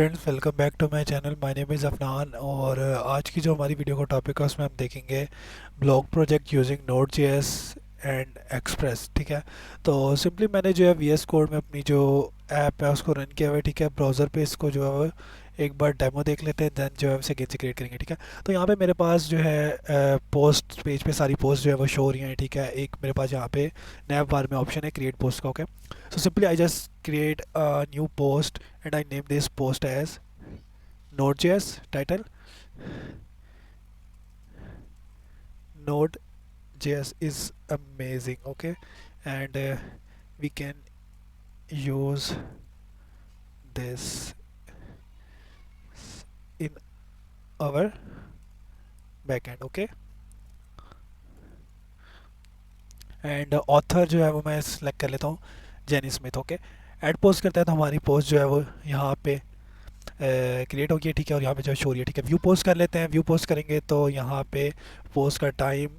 Friends, welcome back to my channel. My name is Afnan और आज की जो हमारी वीडियो का टॉपिक है उसमें हम देखेंगे blog project using node JS and express. ठीक है, तो सिंपली मैंने जो है वीएस कोड में अपनी जो ऐप है उसको रन किया हुआ है। ठीक है, ब्राउज़र पे इसको जो है वो एक बार डेमो देख लेते हैं, देन जो है उसे से क्रिएट करेंगे। ठीक है, तो यहाँ पे मेरे पास जो है पोस्ट पेज पे सारी पोस्ट जो है वो शो हो रही हैं। ठीक है, एक मेरे पास यहाँ पे नैव बार में ऑप्शन है क्रिएट पोस्ट का। Okay, so simply I just create a new post and I name this post as Node.js title. Node.js is amazing. Okay, and we can use this in our backend. Okay, and author जो है वो मैं select कर लेता हूँ jenny Smith. Okay, add post करते हैं तो हमारी पोस्ट जो है वो यहाँ पे क्रिएट हो गई है। ठीक है, और यहाँ पे जो शो हो रही है। ठीक है, व्यू पोस्ट कर लेते हैं। व्यू पोस्ट करेंगे तो यहाँ पे पोस्ट का टाइम,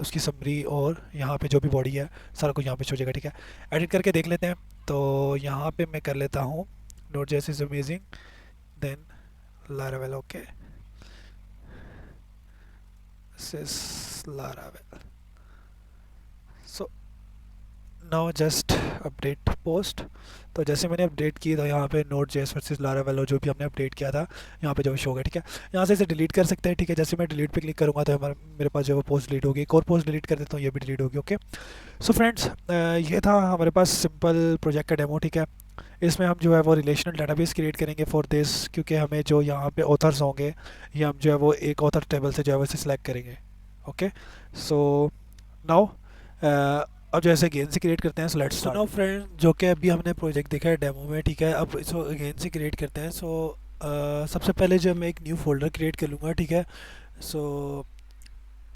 उसकी समरी और यहाँ पे जो भी बॉडी है सारा कुछ यहाँ पे शो हो जाएगा। ठीक है, एडिट करके देख लेते हैं। तो यहाँ पे मैं कर लेता हूँ node JS is amazing then Laravel. Okay, this Laravel. So now just update post. तो जैसे मैंने अपडेट की तो यहाँ पे नोट जेएस वर्सेस लारावेल जो भी हमने अपडेट किया था यहाँ पे जो शो होगा। ठीक है, यहाँ से इसे डिलीट कर सकते हैं। ठीक है, जैसे मैं डिलीट पे क्लिक करूँगा तो हमारे मेरे पास जो है वो पोस्ट डिलीट होगी। एक और पोस्ट डिलीट कर देता हूँ, ये भी डिलीट होगी। ओके, सो फ्रेंड्स, ये था हमारे पास सिंपल प्रोजेक्ट का डेमो। ठीक है, इसमें हम जो है वो रिलेशनल डाटाबेस क्रिएट करेंगे फॉर दिस, क्योंकि हमें जो यहाँ पे ऑथर्स होंगे ये हम जो है वो एक ऑथर टेबल से जो है वो सिलेक्ट करेंगे। ओके, सो नाउ अब जैसे गेन से क्रिएट करते हैं। So let's start. Now friend, जो कि अभी हमने प्रोजेक्ट देखा है डेमो में। ठीक है, अब इसको गेन से क्रिएट करते हैं। सो सबसे पहले जो मैं एक न्यू फोल्डर क्रिएट कर लूँगा। ठीक है, सो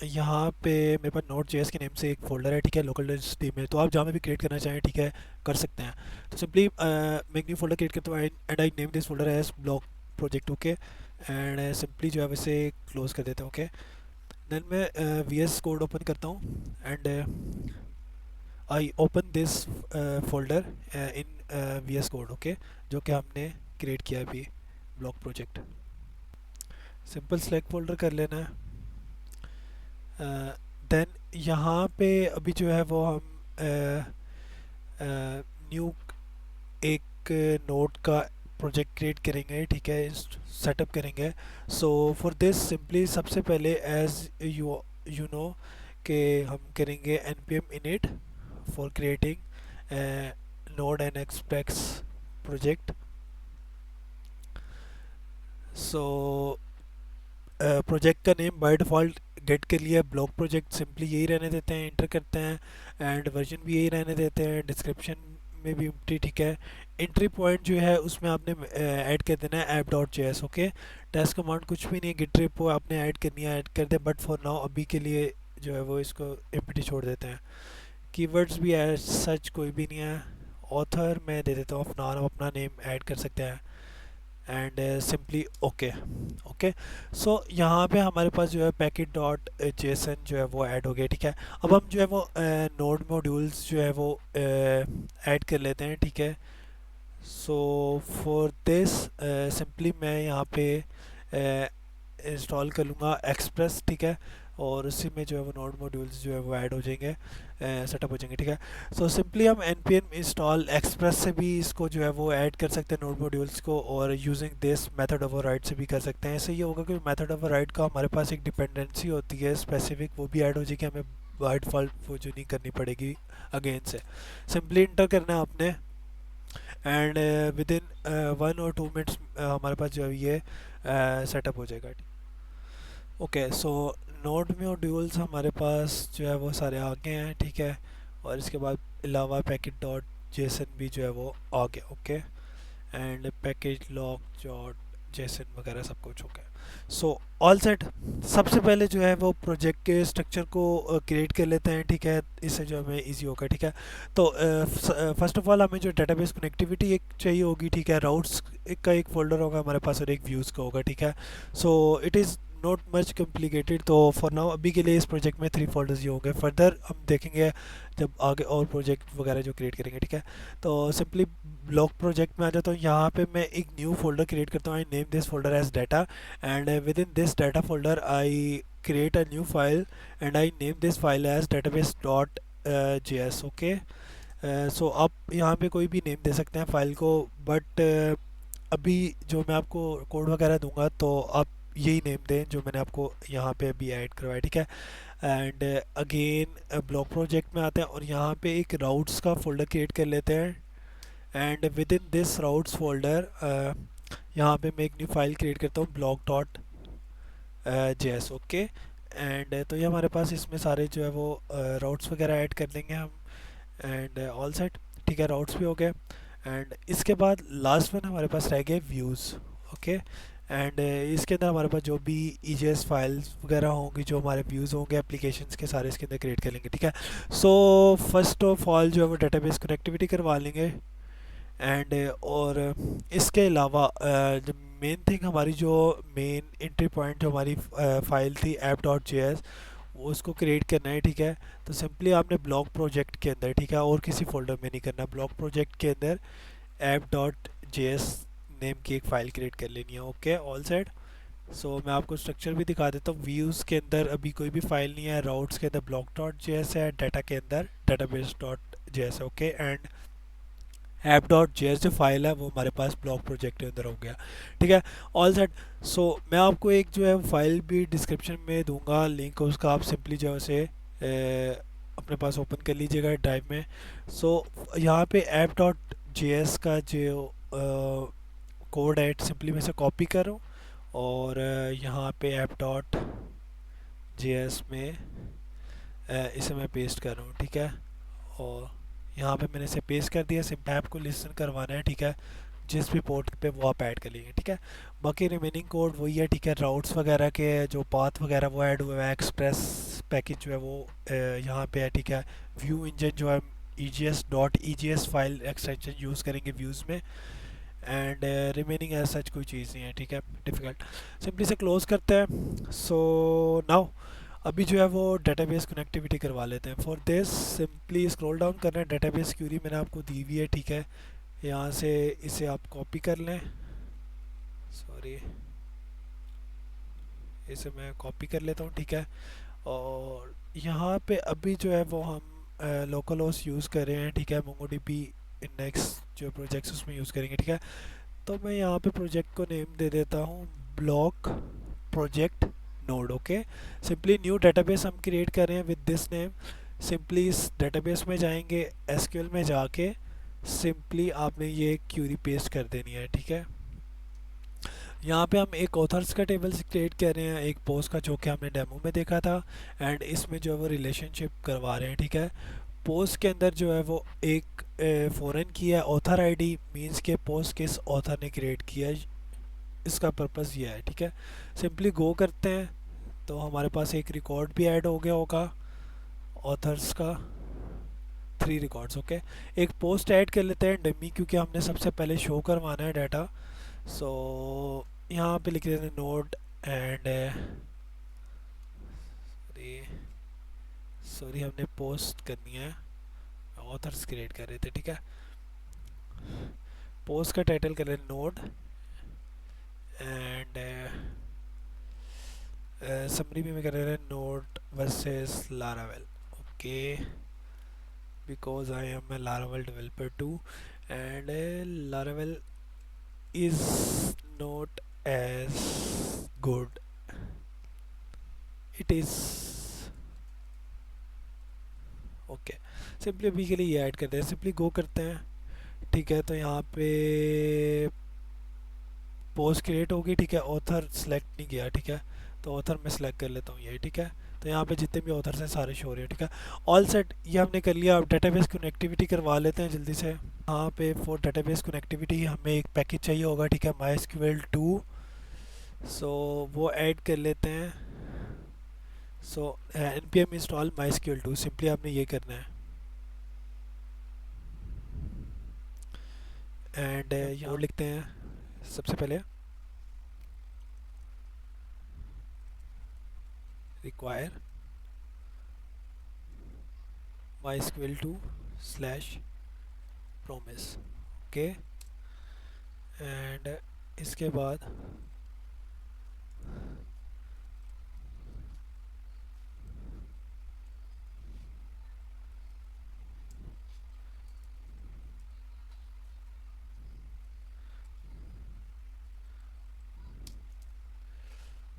यहाँ पे मेरे पास नोट जेएस के नेम से एक फ़ोल्डर है। ठीक है, लोकल डी में, तो आप जहाँ में भी क्रिएट करना चाहें ठीक है कर सकते हैं। तो सिंपली मैं एक न्यू फोल्डर क्रिएट करता हूँ and I name this folder as blog project. Okay, and simply जो है इसे क्लोज कर देता हूँ। ओके, देन मैं वी एस कोड ओपन करता हूँ and I open this folder in V S code. Okay, जो कि हमने क्रिएट किया है अभी blog project. Simple select folder कर लेना है। देन यहाँ पे अभी जो है वो हम न्यू एक नोट का प्रोजेक्ट क्रिएट करेंगे। ठीक है, सेटअप करेंगे। सो फॉर दिस सिंपली सबसे पहले एज यू नो कि हम करेंगे npm init for creating node and express project. So project का नेम बाय डिफ़ॉल्ट गेट के लिए ब्लॉग प्रोजेक्ट सिंपली यही रहने देते हैं, इंटर करते हैं एंड वर्जन भी यही रहने देते हैं, डिस्क्रिप्शन में भी एम्प्टी। ठीक है, एंट्री पॉइंट जो है उसमें आपने ऐड कर देना है app dot J S. Okay, test command कुछ भी नहीं, गिट रिपो आपने ऐड करनी है, ऐड कर दे, बट फॉर नाउ अभी के लिए जो है वो इसको एम्प्टी छोड़ देते हैं। कीवर्ड्स भी एज सच कोई भी नहीं है। ऑथर मैं दे देता हूँ अफनान, आप अपना नेम ऐड कर सकते हैं एंड सिंपली ओके। ओके, सो यहाँ पे हमारे पास जो है पैकेट डॉट जेसन जो है वो ऐड हो गया। ठीक है, अब हम जो है वो नोड मॉड्यूल्स जो है वो ऐड कर लेते हैं। ठीक है, सो फॉर दिस सिंपली मैं यहाँ पे इंस्टॉल कर लूँगा एक्सप्रेस। ठीक है, और उसी में जो है वो नोड मॉड्यूल्स जो है वो ऐड हो जाएंगे, सेटअप हो जाएंगे। ठीक है, सो सिंपली हम npm इंस्टॉल एक्सप्रेस से भी इसको जो है वो ऐड कर सकते हैं नोड मॉड्यूल्स को, और यूजिंग दिस मेथड ओवरराइड से भी कर सकते हैं। इससे ये होगा कि मेथड ओवरराइड का हमारे पास एक डिपेंडेंसी होती है स्पेसिफिक, वो भी ऐड हो जाएगी, हमें बाय डिफ़ॉल्ट वो जो नहीं करनी पड़ेगी अगेन से। सिंपली इंटर करना है आपने एंड विद इन 1 और 2 मिनट्स हमारे पास जो है ये सेटअप हो जाएगा। ओके, सो नोड मॉड्यूल्स हमारे पास जो है वो सारे आ गए हैं। ठीक है, और इसके बाद अलावा पैकेट डॉट जेसन भी जो है वो आ गया। Okay, and package log dot JSON वगैरह सब कुछ हो गया। So all set. सबसे पहले जो है वो प्रोजेक्ट के स्ट्रक्चर को क्रिएट कर लेते हैं। ठीक है, इससे जो हमें इजी होगा। ठीक है, तो फर्स्ट ऑफ ऑल हमें जो डेटाबेस कनेक्टिविटी एक चाहिए होगी। ठीक है, राउट्स का एक फ़ोल्डर होगा हमारे पास और एक व्यूज़ का होगा। ठीक है, so it is not much complicated. तो फॉर नाउ अभी के लिए इस प्रोजेक्ट में 3 फोल्डर्स ही होंगे, फर्दर हम देखेंगे जब आगे और प्रोजेक्ट वगैरह जो क्रिएट करेंगे, ठीक है। तो सिंपली ब्लॉक प्रोजेक्ट में आ जाता हूँ। यहाँ पे मैं एक न्यू फोल्डर क्रिएट करता हूँ। I name this folder as data, and within this data folder I create a new file and I name this file as database.js, okay. So आप यहाँ पे कोई भी नेम दे सकते हैं फाइल को, बट अभी जो मैं आपको कोड वगैरह दूंगा तो आप यही नेम दें जो मैंने आपको यहाँ पे अभी ऐड करवाया, ठीक है। एंड अगेन ब्लॉक प्रोजेक्ट में आते हैं और यहाँ पे एक राउट्स का फोल्डर क्रिएट कर लेते हैं, and within this routes folder यहाँ पे मैं एक न्यू फाइल क्रिएट करता हूँ block.js, ओके। एंड तो ये हमारे पास इसमें सारे जो है वो राउट्स वगैरह ऐड कर देंगे हम, एंड ऑल सेट, ठीक है। राउट्स भी हो गए, एंड इसके बाद लास्ट वन हमारे पास रह गए व्यूज़, ओके। एंड इसके अंदर हमारे पास जो भी EJS फाइल्स वगैरह होंगी, जो हमारे व्यूज़ होंगे एप्लीकेशंस के, सारे इसके अंदर क्रिएट कर लेंगे, ठीक है। सो फर्स्ट ऑफ ऑल जो है वो डेटाबेस कनेक्टिविटी करवा लेंगे, एंड और इसके अलावा जो मेन थिंग हमारी, जो मेन एंट्री पॉइंट जो हमारी फाइल थी app.js, वो उसको क्रिएट करना है, ठीक है। तो सिंपली आपने ब्लॉक प्रोजेक्ट के अंदर, ठीक है, और किसी फोल्डर में नहीं करना, ब्लॉक प्रोजेक्ट के अंदर app.js नेम की एक फ़ाइल क्रिएट कर लेनी है, ओके। All set. सो मैं आपको स्ट्रक्चर भी दिखा देता हूँ। व्यूज़ के अंदर अभी कोई भी फाइल नहीं है, राउट्स के अंदर block.js है, डाटा के अंदर database.js है, ओके। एंड app.js जो फाइल है वो हमारे पास ब्लॉक प्रोजेक्ट के अंदर हो गया, ठीक है। All set. सो मैं आपको एक जो है फाइल भी डिस्क्रिप्शन में दूंगा लिंक, उसका आप सिंपली जो है उसे अपने पास ओपन कर लीजिएगा ड्राइव में। सो यहाँ पे app.js का जो कोड है सिंपली मैं इसे कॉपी करूँ और यहाँ पे app.js में इसे मैं पेस्ट कर रहा हूँ, ठीक है। और यहाँ पे मैंने इसे पेस्ट कर दिया। सिर्फ ऐप को लिसन करवाना है, ठीक है, जिस भी पोर्ट पे वो आप ऐड कर लेंगे, ठीक है। बाकी रिमेनिंग कोड वही है, ठीक है। राउट्स वगैरह के जो पाथ वगैरह वो ऐड हुए हैं, एक्सप्रेस पैकेज जो है वो यहाँ पे है, ठीक है। व्यू इंजन जो है EGS फाइल एक्सटेंशन यूज़ करेंगे व्यूज़ में, एंड रिमेनिंग एज सच कोई चीज़ नहीं है, ठीक है, डिफ़िकल्ट। सिंपली से क्लोज करते हैं। सो नाउ अभी जो है वो डेटाबेस कनेक्टिविटी करवा लेते हैं। For this simply scroll down करना है। डेटाबेस क्यूरी मैंने आपको दी हुई है, ठीक है। यहाँ से इसे आप कॉपी कर लें, सॉरी, इसे मैं कॉपी कर लेता हूँ, ठीक है। और यहाँ पे अभी जो है वो हम लोकल होस्ट यूज़ कर रहे हैं, ठीक है। मोंगोडीबी इंडेक्स जो प्रोजेक्ट्स उसमें यूज़ करेंगे, ठीक है। तो मैं यहाँ पे प्रोजेक्ट को नेम दे देता हूँ block project node, okay. Simply new database हम क्रिएट कर रहे हैं विद दिस नेम। सिंपली इस डेटाबेस में जाएंगे, एसक्यूएल में जाके सिंपली आपने ये क्यूरी पेस्ट कर देनी है, ठीक है। यहाँ पे हम एक ऑथर्स का टेबल क्रिएट कर रहे हैं, एक पोस्ट का, जो कि हमने डेमो में देखा था, एंड इसमें जो है वो रिलेशनशिप करवा रहे हैं, ठीक है। पोस्ट के अंदर जो है वो एक फॉरेन की है, ऑथर आईडी मींस के पोस्ट किस ऑथर ने क्रिएट किया है, इसका पर्पस ये है, ठीक है। सिंपली गो करते हैं तो हमारे पास एक रिकॉर्ड भी ऐड हो गया होगा ऑथर्स का, 3 रिकॉर्ड्स, ओके। एक पोस्ट ऐड कर लेते हैं डमी, क्योंकि हमने सबसे पहले शो करवाना है डाटा। सो यहाँ पे लिख देते हैं नोड, एंड सॉरी हमने पोस्ट करनी है, ऑथर्स क्रिएट कर रहे थे, ठीक है। पोस्ट का टाइटल कर लें नोड, एंड समरी भी में कर रहे हैं node versus Laravel, okay, because I am a Laravel developer too, and Laravel is not as good, it is, okay. Simply अभी के लिए ये ऐड करते हैं, सिंपली गो करते हैं, ठीक है। तो यहाँ पे पोस्ट क्रिएट होगी, ठीक है। ऑथर सेलेक्ट नहीं किया, ठीक है, तो ऑथर मैं सेलेक्ट कर लेता हूँ ये, ठीक है। तो यहाँ पे जितने भी ऑथर्स हैं सारे शो हो रहे हैं, ठीक है। ऑल सेट, ये हमने कर लिया। अब डेटाबेस कनेक्टिविटी करवा लेते हैं जल्दी से। यहाँ पे फॉर डेटाबेस कनेक्टिविटी हमें एक पैकेज चाहिए होगा, ठीक है, MySQL2। सो वो ऐड कर लेते हैं। सो npm इंस्टॉल MySQL2, सिंपली आपने ये करना है, एंड यहाँ लिखते हैं सबसे पहले require mysql2 slash promise, okay. And इसके बाद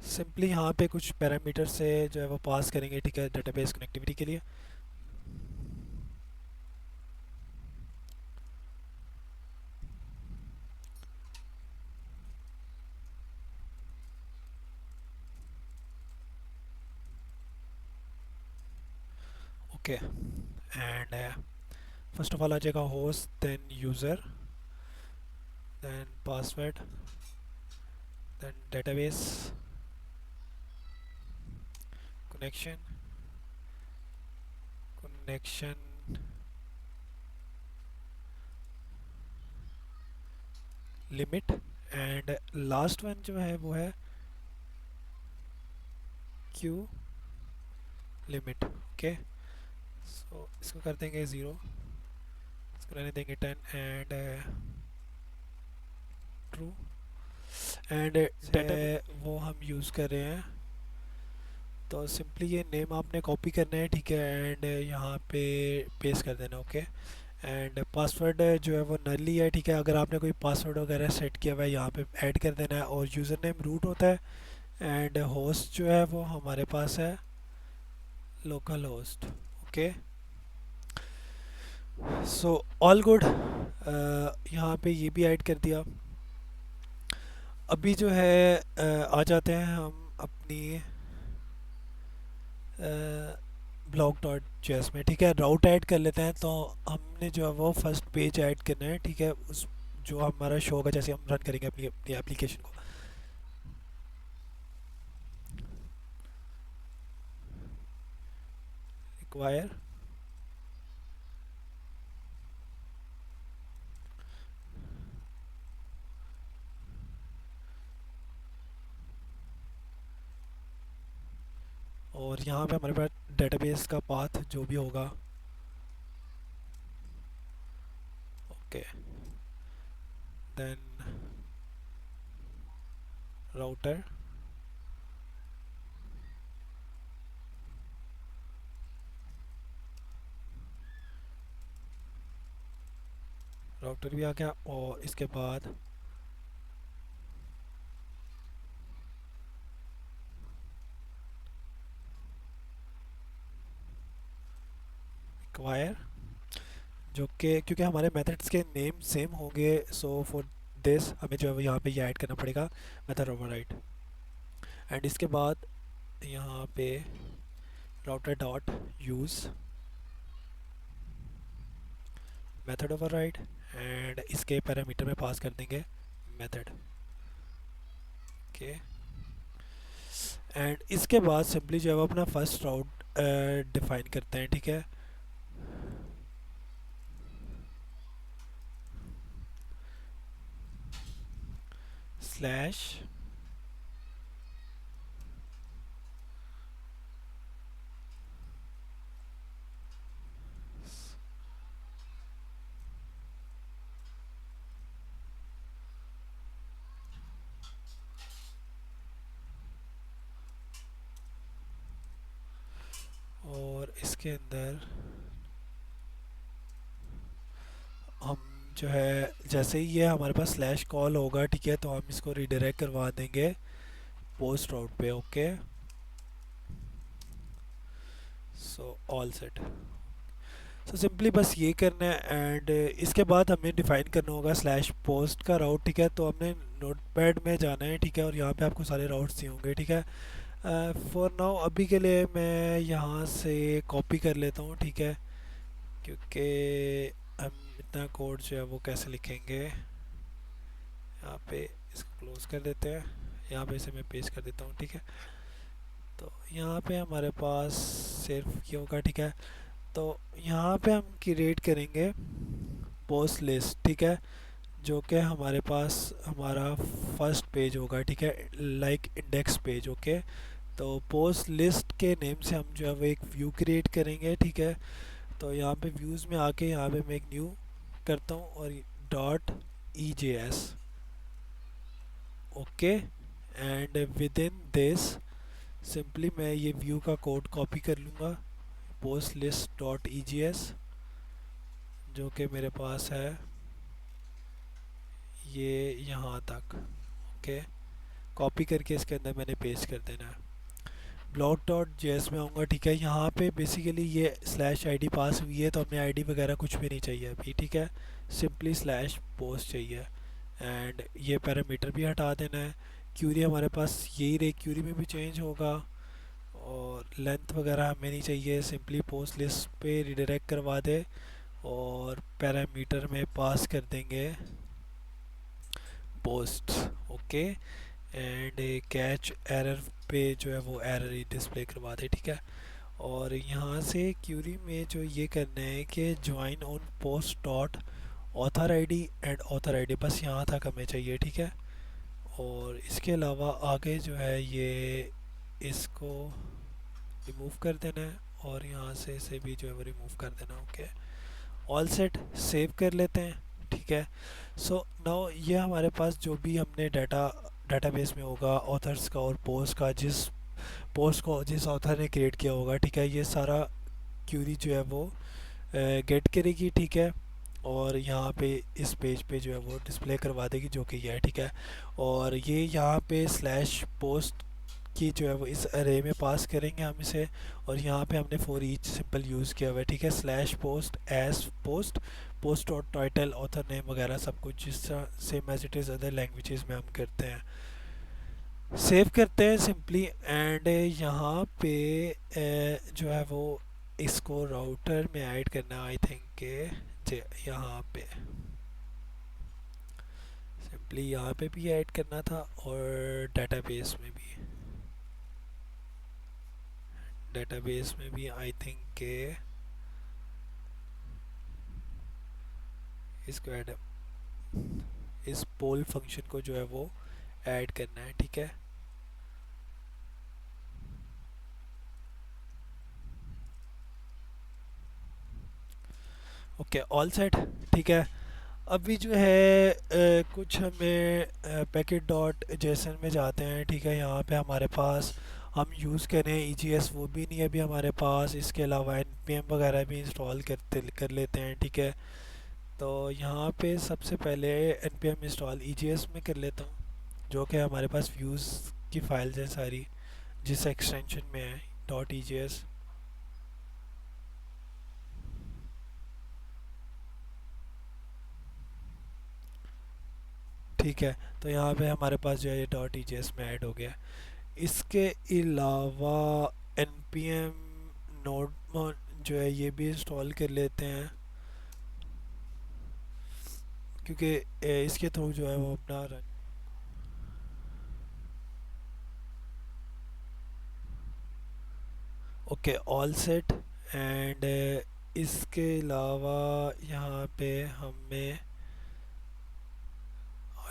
सिंपली यहाँ पे कुछ पैरामीटर से जो है वो पास करेंगे, ठीक है, डेटाबेस कनेक्टिविटी के लिए। Okay, and first of all आ जाएगा host, then user, then password, then database connection, connection limit, and last one जो है वो है क्यू लिमिट, ओके। सो इसको कर देंगे 0, इसको रहने देंगे 10 एंड ट्रू, एंड डाटा वो हम यूज़ कर रहे हैं। तो सिंपली ये नेम आपने कॉपी करना है, ठीक है, एंड यहाँ पे पेस्ट कर देना, ओके। एंड पासवर्ड जो है वो नली है, ठीक है। अगर आपने कोई पासवर्ड वगैरह सेट किया हुआ है यहाँ पे ऐड कर देना है। और यूज़र नेम रूट होता है, एंड होस्ट जो है वो हमारे पास है local host, okay. So all good, यहाँ पे ये भी ऐड कर दिया। अभी जो है आ जाते हैं हम अपनी ब्लॉग डॉट जेएस में, ठीक है। राउट ऐड कर लेते हैं। तो हमने जो है वो फर्स्ट पेज ऐड करना है, ठीक है, उस जो हमारा शो होगा जैसे हम रन करेंगे अपनी अपनी एप्लीकेशन को। रिक्वायर और यहाँ पे हमारे पास डेटाबेस का पाथ जो भी होगा, ओके। देन राउटर, राउटर भी आ गया। और इसके बाद रिक्वायर, जो कि क्योंकि हमारे मेथड्स के नेम सेम होंगे, सो फॉर दिस हमें जो है वो यहाँ पे ये ऐड करना पड़ेगा, मेथड ओवरराइड। एंड इसके बाद यहाँ पे router dot use method override, and इसके पैरामीटर में पास कर देंगे मेथड, ओके। एंड इसके बाद सिंपली जो है वो अपना फर्स्ट राउट डिफाइन करते हैं, ठीक है। स्लैश और इसके अंदर हम जो है जैसे ही ये हमारे पास स्लैश कॉल होगा, ठीक है, तो हम इसको रिडायरेक्ट करवा देंगे पोस्ट राउट पे, okay. So all set. So simply बस ये करना है। एंड इसके बाद हमें डिफ़ाइन करना होगा स्लैश पोस्ट का राउट, ठीक है। तो हमने नोटपैड में जाना है, ठीक है, और यहाँ पे आपको सारे राउट्स दिए होंगे, ठीक है। फॉर नाउ अभी के लिए मैं यहाँ से कॉपी कर लेता हूँ, ठीक है, क्योंकि हम इतना कोड जो है वो कैसे लिखेंगे। यहाँ पे इसको क्लोज कर देते हैं, यहाँ पे इसे मैं पेस्ट कर देता हूँ, ठीक है। तो यहाँ पे हमारे पास सिर्फ ये होगा, ठीक है। तो यहाँ पे हम क्रिएट करेंगे पोस्ट लिस्ट, ठीक है, जो कि हमारे पास हमारा फर्स्ट पेज होगा, ठीक है, लाइक इंडेक्स पेज, ओके। तो पोस्ट लिस्ट के नेम से हम जो है वो एक व्यू क्रिएट करेंगे, ठीक है। तो यहाँ पे व्यूज़ में आके यहाँ पे मैं एक न्यू करता हूँ और dot E J S, okay. And within this simply मैं ये व्यू का कोड कॉपी कर लूँगा, post list dot E G S, जो कि मेरे पास है ये यहाँ तक, ओके। कॉपी करके इसके अंदर मैंने पेस्ट कर देना है। ब्लॉग डॉट जेएस में आऊँगा, ठीक है। यहाँ पे बेसिकली ये स्लैश आईडी पास हुई है, तो हमें आईडी वगैरह कुछ भी नहीं चाहिए अभी, ठीक है। सिंपली स्लैश पोस्ट चाहिए एंड ये पैरामीटर भी हटा देना है। क्यूरी हमारे पास यही रही, क्यूरी में भी चेंज होगा और लेंथ वगैरह हमें नहीं चाहिए, सिंपली पोस्ट लिस्ट पे रिडायरेक्ट करवा दे और पैरामीटर में पास कर देंगे post, okay. And catch error पे जो है वो एरर ही डिस्प्ले करवा दे, ठीक है। और यहाँ से क्यूरी में जो ये करना है कि join on post dot author ID and author ID, बस यहाँ तक हमें चाहिए, ठीक है। और इसके अलावा आगे जो है ये इसको रिमूव कर देना है और यहाँ से इसे भी जो है वो रिमूव कर देना, ओके। ऑल सेट, सेव कर लेते हैं, ठीक है। सो नाउ ये हमारे पास जो भी हमने डेटाबेस में होगा ऑथर्स का और पोस्ट का, जिस पोस्ट को जिस ऑथर ने क्रिएट किया होगा, ठीक है, ये सारा क्यूरी जो है वो गेट करेगी, ठीक है। और यहाँ पे इस पेज पे जो है वो डिस्प्ले करवा देगी, जो कि ये है, ठीक है। और ये यहाँ पे स्लैश पोस्ट की जो है वो इस अरे में पास करेंगे हम इसे, और यहाँ पे हमने फॉर ईच सिंपल यूज़ किया हुआ है, ठीक है। Slash post as post, post और टाइटल ऑथर नेम वगैरह सब कुछ जिस तरह same as it is other languages में हम करते हैं। सेव करते हैं सिंपली एंड यहाँ पे जो है वो इसको राउटर में ऐड करना, आई थिंक के यहाँ पे सिंपली यहाँ पे भी ऐड करना था और डेटाबेस में भी, डेटाबेस में भी आई थिंक के इसको ऐड, इस पोल फंक्शन को जो है वो ऐड करना है, ठीक है। ओके, ऑल सेट, ठीक है। अभी जो है कुछ हमें पैकेट डॉट जेसन में जाते हैं, ठीक है। यहाँ पे हमारे पास हम यूज़ करें ई जी एस, वो भी नहीं है अभी हमारे पास। इसके अलावा एन पी एम वगैरह भी इंस्टॉल कर लेते हैं, ठीक है। तो यहाँ पे सबसे पहले एन पी एम इंस्टॉल ई जी एस में कर लेता हूँ, जो कि हमारे पास व्यूज़ की फाइल्स हैं सारी, जिस एक्सटेंशन में है डॉट ई जी एस, ठीक है। तो यहाँ पे हमारे पास जो है ये डॉट ई जी एस में ऐड हो गया। इसके अलावा एन पी एम नोड जो है ये भी इंस्टॉल कर लेते हैं, क्योंकि इसके थ्रू जो है वो अपना run, okay, all set. And इसके अलावा यहाँ पे हमें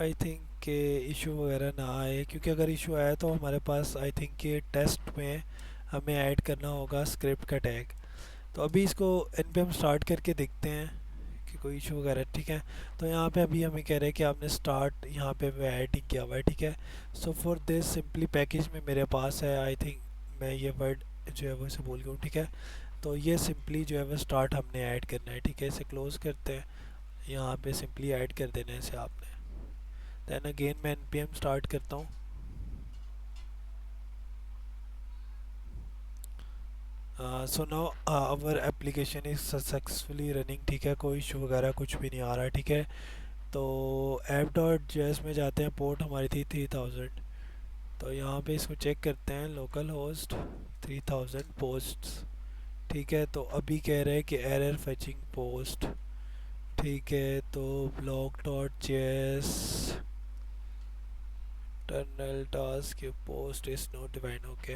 आई थिंक के इशू वगैरह ना आए, क्योंकि अगर इशू आया तो हमारे पास आई थिंक के टेस्ट में हमें ऐड करना होगा स्क्रिप्ट का टैग। तो अभी इसको npm स्टार्ट करके देखते हैं कि कोई इशू वगैरह, ठीक है। तो यहाँ पे अभी हमें कह रहे हैं कि आपने स्टार्ट यहाँ पे ऐड नहीं किया हुआ है, ठीक है। So for this simply package में मेरे पास है, आई थिंक मैं ये वर्ड जो है वो इसे भूल गया हूँ, ठीक है। तो ये सिंपली जो है वो स्टार्ट हमने ऐड करना है, ठीक है। इसे क्लोज करते हैं, यहाँ पे सिंपली ऐड कर देना है इसे आपने। दैन अगेन मैं npm स्टार्ट करता हूँ। So now our application is successfully running, ठीक है। कोई इशू वगैरह कुछ भी नहीं आ रहा है, ठीक है। तो ऐप डॉट जेएस में जाते हैं, पोर्ट हमारी थी 3000। तो यहाँ पे इसको चेक करते हैं, लोकल होस्ट 3000 पोस्ट, ठीक है। तो अभी कह रहे हैं कि एरर फेचिंग पोस्ट, ठीक है। तो ब्लॉक डॉट जेएस टर्नल task post is not defined, okay.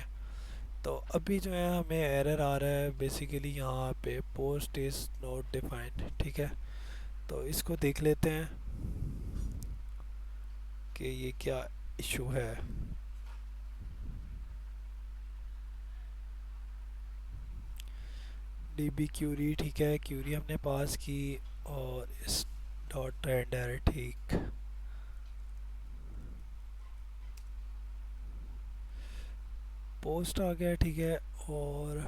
तो अभी जो है हमें एरर आ रहा है बेसिकली यहाँ पे पोस्ट इज़ नॉट डिफाइंड, ठीक है। तो इसको देख लेते हैं कि ये क्या इशू है। डीबी क्यूरी, ठीक है, क्यूरी हमने पास की, और इस डॉट रेंडर, ठीक, पोस्ट आ गया, ठीक है। और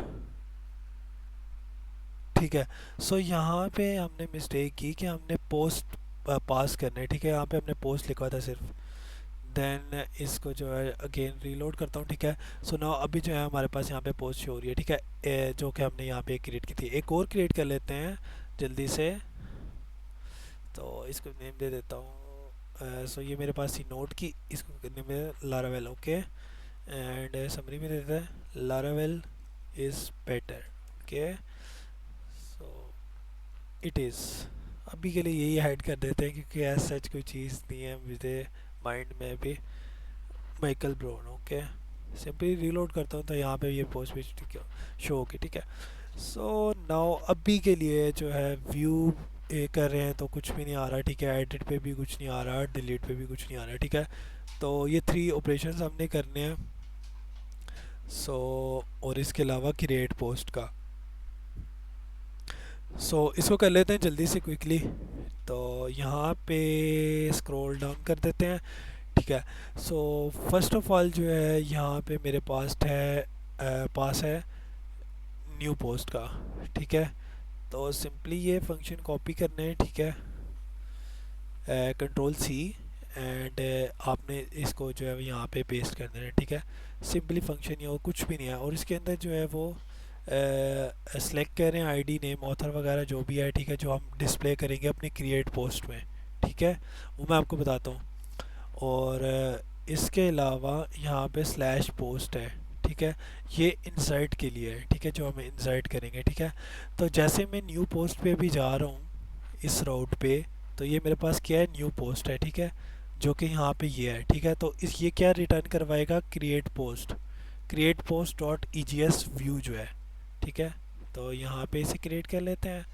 ठीक है, सो यहाँ पे हमने मिस्टेक की कि हमने पोस्ट पास करने, ठीक है, यहाँ पे हमने पोस्ट लिखा था सिर्फ। देन इसको जो है अगेन रीलोड करता हूँ, ठीक है। सो नाउ अभी जो है हमारे पास यहाँ पे पोस्ट शो हो रही है, ठीक है, जो कि हमने यहाँ पे क्रिएट की थी। एक और क्रिएट कर लेते हैं जल्दी से, तो इसको नेम दे देता हूँ। सो ये मेरे पास थी नोट की, इसको करने में लारावेल, ओके। एंड समरी में देता है Laravel is better, okay. So it is, अभी के लिए यही हाइड कर देते हैं क्योंकि ऐसा सच कोई चीज़ नहीं है मुझे माइंड में भी। Michael brown, okay. Simply reload करता हूँ तो यहाँ पे ये पोस्ट भी शो होगी, ठीक है। सो नाउ अभी के लिए जो है व्यू कर रहे हैं तो कुछ भी नहीं आ रहा, ठीक है। एडिट पे भी कुछ नहीं आ रहा, डिलीट पे भी कुछ नहीं आ रहा, ठीक है। तो ये 3 ऑपरेशंस हमने करने हैं। सो और इसके अलावा क्रिएट पोस्ट का, सो इसको कर लेते हैं जल्दी से क्विकली। तो यहाँ पे स्क्रॉल डाउन कर देते हैं, ठीक है। सो फर्स्ट ऑफ ऑल जो है यहाँ पे मेरे पास है न्यू पोस्ट का, ठीक है। तो सिंपली ये फंक्शन कॉपी करना है, ठीक है, कंट्रोल सी, एंड आपने इसको जो है यहाँ पे पेस्ट कर देना है, ठीक है। सिंपली फंक्शन, ये और कुछ भी नहीं है। और इसके अंदर जो है वो सेलेक्ट करें आईडी, नेम, ऑथर वगैरह जो भी है, ठीक है, जो हम डिस्प्ले करेंगे अपनी क्रिएट पोस्ट में, ठीक है, वो मैं आपको बताता हूँ। और इसके अलावा यहाँ पे स्लैश पोस्ट है, ठीक है, ये इंसर्ट के लिए है, ठीक है, जो हम इंसर्ट करेंगे, ठीक है। तो जैसे मैं न्यू पोस्ट पे भी जा रहा हूँ इस राउट पे, तो ये मेरे पास क्या है, न्यू पोस्ट है, ठीक है, जो कि यहाँ पे ये है, ठीक है। तो इस ये क्या रिटर्न करवाएगा, create post dot E G S view जो है, ठीक है। तो यहाँ पे इसे क्रिएट कर लेते हैं,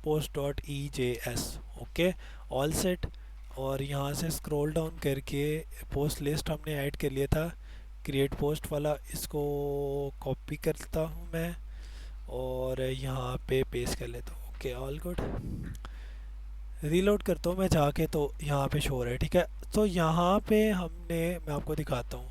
पोस्ट डॉट ई जे एस, ओके, ऑल सेट। और यहाँ से स्क्रॉल डाउन करके पोस्ट लिस्ट हमने ऐड कर लिया था क्रिएट पोस्ट वाला, इसको कॉपी करता हूँ मैं और यहाँ पे पेस्ट कर लेता हूँ, ओके, ऑल गुड। रीलोड करता हूँ मैं जाके, तो यहाँ पे शो हो रहा है, ठीक है। तो यहाँ पे मैं आपको दिखाता हूँ,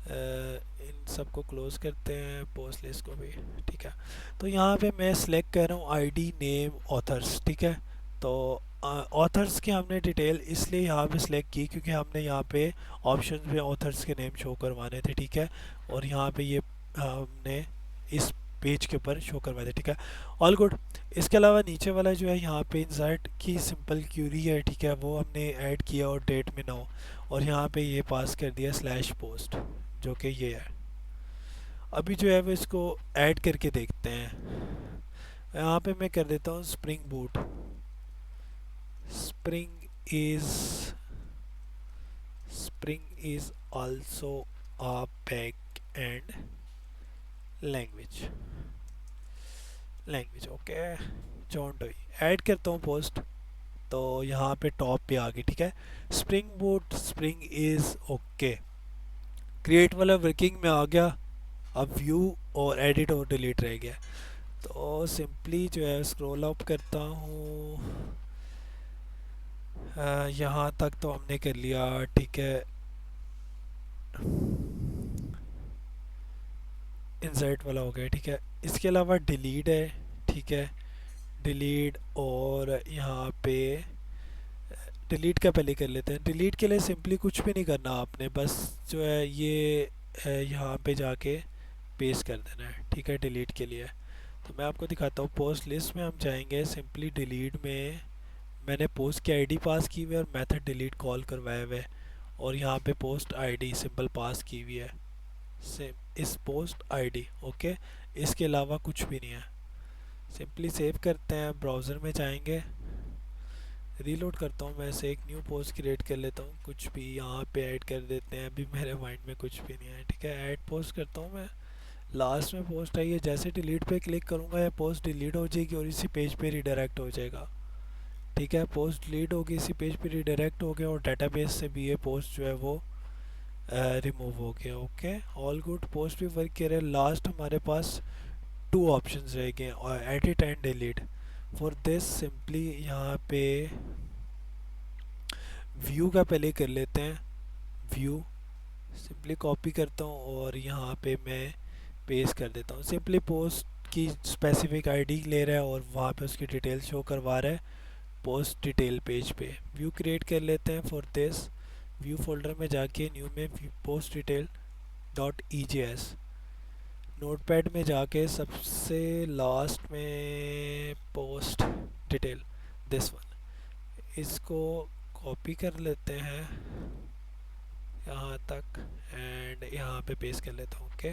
इन सबको क्लोज करते हैं, पोस्ट लिस्ट को भी, ठीक है। तो यहाँ पे मैं सिलेक्ट कर रहा हूँ आईडी, नेम, ऑथर्स, ठीक है। तो ऑथर्स की हमने डिटेल इसलिए यहाँ पे सिलेक्ट की क्योंकि हमने यहाँ पे ऑप्शन में ऑथर्स के नेम शो करवाने थे, ठीक है। और यहाँ पे ये हमने इस पेज के ऊपर शो करवाए थे, ठीक है, ऑल गुड। इसके अलावा नीचे वाला जो है यहाँ पे इंसर्ट की सिंपल क्यूरी है, ठीक है, वो हमने ऐड किया और डेट में नाउ, और यहाँ पे ये पास कर दिया स्लैश पोस्ट, जो कि ये है। अभी जो है वो इसको ऐड करके देखते हैं। यहाँ पे मैं कर देता हूँ spring boot, spring is spring is also a back end language okay, John Doe, add करता हूँ पोस्ट। तो यहाँ पे टॉप पे आ गई, ठीक है, spring boot, spring is okay, create वाला वर्किंग में आ गया। अब व्यू और एडिट और डिलीट रह गया। तो सिंपली जो है स्क्रॉल अप करता हूँ, यहाँ तक तो हमने कर लिया, ठीक है। इंसर्ट वाला हो गया, ठीक है। इसके अलावा डिलीट है, ठीक है, डिलीट। और यहाँ पे डिलीट का पहले कर लेते हैं। डिलीट के लिए सिंपली कुछ भी नहीं करना आपने, बस जो है ये यहाँ पे जाके पेस्ट कर देना है, ठीक है, डिलीट के लिए। तो मैं आपको दिखाता हूँ, पोस्ट लिस्ट में हम जाएंगे, सिंपली डिलीट में मैंने पोस्ट की आईडी पास की हुई है और मेथड डिलीट कॉल करवाया हुआ है, और यहाँ पे पोस्ट आईडी सिंपल पास की हुई है, सेम इस पोस्ट आईडी, ओके। इसके अलावा कुछ भी नहीं है। सिंपली सेव करते हैं, ब्राउज़र में जाएंगे, रीलोड करता हूँ, मैं से एक न्यू पोस्ट क्रिएट कर लेता हूँ, कुछ भी यहाँ पे ऐड कर देते हैं, अभी मेरे माइंड में कुछ भी नहीं है, ठीक है। ऐड पोस्ट करता हूँ मैं, लास्ट में पोस्ट आई है, जैसे डिलीट पे क्लिक करूँगा ये पोस्ट डिलीट हो जाएगी और इसी पेज पे रिडायरेक्ट हो जाएगा, ठीक है। पोस्ट डिलीट होगी, इसी पेज पे रिडायरेक्ट हो गया और डेटाबेस से भी ये पोस्ट जो है वो रिमूव हो गया, ओके, ऑल गुड। पोस्ट भी वर्क कर रहा है। लास्ट हमारे पास टू ऑप्शंस रहेंगे और edit and delete. For this simply यहाँ पे व्यू का पहले कर लेते हैं। व्यू सिंपली कॉपी करता हूँ और यहाँ पे मैं पेस्ट कर देता हूँ। सिंपली पोस्ट की स्पेसिफिक आईडी ले रहा है और वहाँ पे उसकी डिटेल शो करवा रहा है पोस्ट डिटेल पेज पे। व्यू क्रिएट कर लेते हैं। फॉर दिस व्यू फोल्डर में जाके न्यू में post detail dot EJS, notepad में जाके सबसे लास्ट में पोस्ट डिटेल दिस वन, इसको कॉपी कर लेते हैं यहाँ तक एंड यहाँ पे पेस्ट कर लेता हूँ। ओके,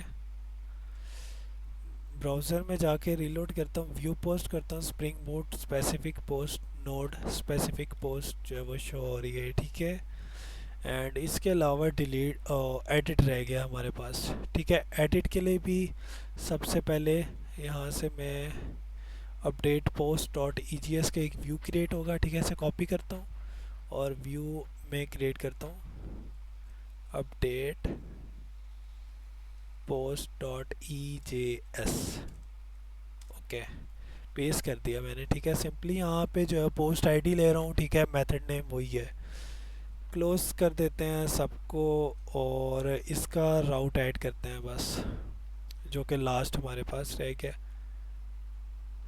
ब्राउज़र में जाके रीलोड करता हूँ, व्यू पोस्ट करता हूँ, spring boat specific post node specific post जो है वो शो हो रही है। ठीक है, एंड इसके अलावा डिलीट एडिट रह गया हमारे पास। ठीक है, एडिट के लिए भी सबसे पहले यहाँ से मैं अपडेट पोस्ट डॉट EGS का एक व्यू क्रिएट होगा। ठीक है, इसे कॉपी करता हूँ और व्यू में क्रिएट करता हूँ update post dot EJS। Okay, paste कर दिया मैंने। ठीक है, सिंपली यहाँ पे जो है पोस्ट आईडी ले रहा हूँ। ठीक है, मेथड नेम वही है। क्लोज कर देते हैं सबको और इसका राउट ऐड करते हैं बस, जो कि लास्ट हमारे पास रह गया।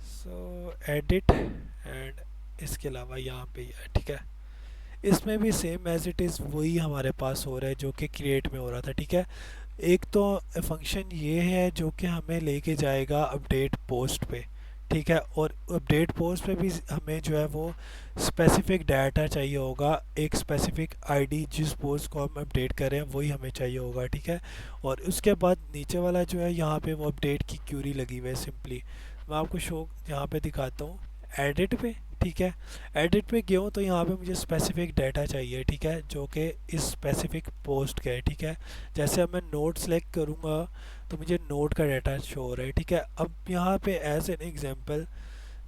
सो एडिट एंड इसके अलावा यहाँ पे है। ठीक है, इसमें भी सेम एज इट इज़ वही हमारे पास हो रहा है जो कि क्रिएट में हो रहा था। ठीक है, एक तो फंक्शन ये है जो कि हमें लेके जाएगा अपडेट पोस्ट पे। ठीक है, और अपडेट पोस्ट पे भी हमें जो है वो स्पेसिफिक डाटा चाहिए होगा, एक स्पेसिफिक आईडी जिस पोस्ट को हम अपडेट कर रहे हैं वही हमें चाहिए होगा। ठीक है, और उसके बाद नीचे वाला जो है यहाँ पे वो अपडेट की क्यूरी लगी हुई है। सिंपली मैं आपको शो यहाँ पे दिखाता हूँ एडिट पे। ठीक है, एडिट पे गया हूँ तो यहाँ पे मुझे स्पेसिफिक डाटा चाहिए। ठीक है, जो कि इस स्पेसिफिक पोस्ट का है। ठीक है, जैसे अब मैं नोड सेलेक्ट करूँगा तो मुझे नोड का डाटा शो हो रहा है। ठीक है, अब यहाँ पे एज एन एग्जांपल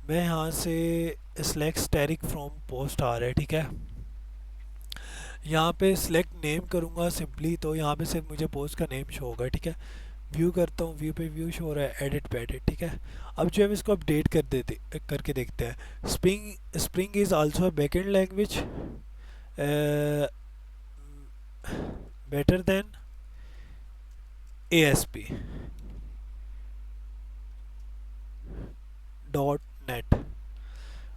मैं यहाँ से सेलेक्ट स्टैटिक फ्रॉम पोस्ट आ रहा है। ठीक है, यहाँ पे सिलेक्ट नेम करूँगा सिंपली तो यहाँ पे सिर्फ मुझे पोस्ट का नेम शो होगा। ठीक है, व्यू करता हूँ, व्यू पे व्यू शो हो रहा है, एडिट पे एडिट। ठीक है, अब जो हम इसको अपडेट कर देते करके देखते हैं। Spring is also a backend language better than ASP dot net.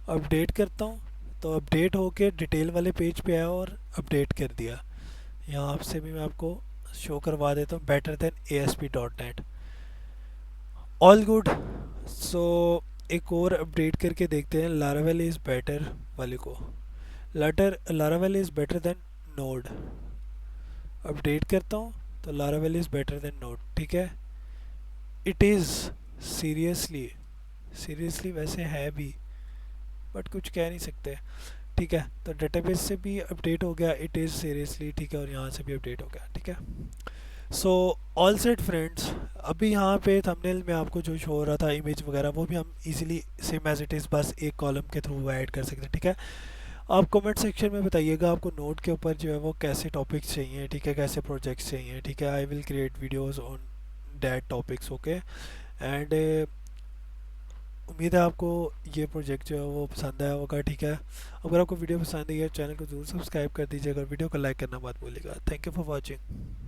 Update करता हूँ तो अपडेट होके डिटेल वाले पेज पे आया और अपडेट कर दिया। यहाँ से भी मैं आपको शो करवा देता हूँ better than ASP dot net. All good. So एक और अपडेट करके देखते हैं लारावेल इज़ बेटर वाले को। Laravel is better than node. Update करता हूँ तो Laravel is better than node. ठीक है, इट इज़ सीरियसली वैसे है भी, बट कुछ कह नहीं सकते। ठीक है, तो डेटाबेस से भी अपडेट हो गया इट इज़ सीरियसली। ठीक है, और यहाँ से भी अपडेट हो गया। ठीक है, सो ऑल सेट फ्रेंड्स। अभी यहाँ पे थंबनेल में आपको जो शो हो रहा था इमेज वगैरह वो भी हम easily same as it is बस एक कॉलम के थ्रू ऐड कर सकते हैं। ठीक है, आप कमेंट सेक्शन में बताइएगा आपको नोट के ऊपर जो है वो कैसे टॉपिक्स चाहिए। ठीक है, कैसे प्रोजेक्ट्स चाहिए। ठीक है, I will create videos on that topics. Okay, and उम्मीद है आपको ये प्रोजेक्ट जो है वो पसंद आया होगा। ठीक है, अगर आपको वीडियो पसंद आई है चैनल को जरूर सब्सक्राइब कर दीजिएगा और वीडियो को लाइक करना मत भूलिएगा। Thank you for watching.